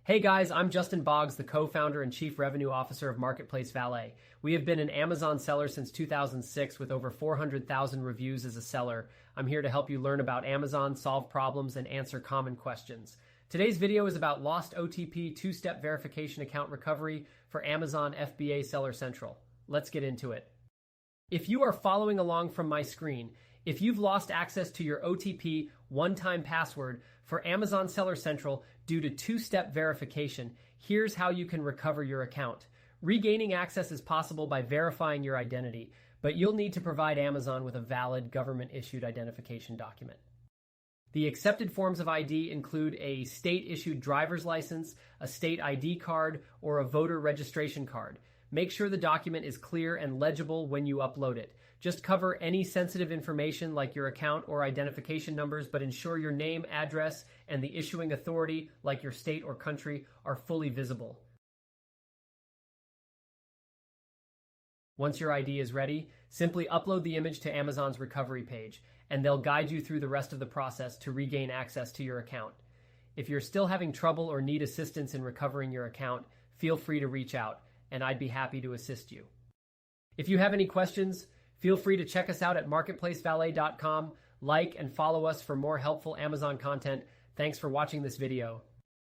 Hey guys, I'm Justin Boggs, the co-founder and chief revenue officer of Marketplace Valet. We have been an Amazon seller since 2006 with over 400,000 reviews as a seller. I'm here to help you learn about Amazon, solve problems, and answer common questions. Today's video is about lost OTP two-step verification account recovery for Amazon FBA Seller Central. Let's get into it. If you are following along from my screen, if you've lost access to your OTP one-time password for Amazon Seller Central due to two-step verification, here's how you can recover your account. Regaining access is possible by verifying your identity, but you'll need to provide Amazon with a valid government-issued identification document. The accepted forms of ID include a state-issued driver's license, a state ID card, or a voter registration card. Make sure the document is clear and legible when you upload it. Just cover any sensitive information like your account or identification numbers, but ensure your name, address, and the issuing authority, like your state or country, are fully visible. Once your ID is ready, simply upload the image to Amazon's recovery page, and they'll guide you through the rest of the process to regain access to your account. If you're still having trouble or need assistance in recovering your account, feel free to reach out, and I'd be happy to assist you. If you have any questions, feel free to check us out at marketplacevalet.com, like and follow us for more helpful Amazon content. Thanks for watching this video.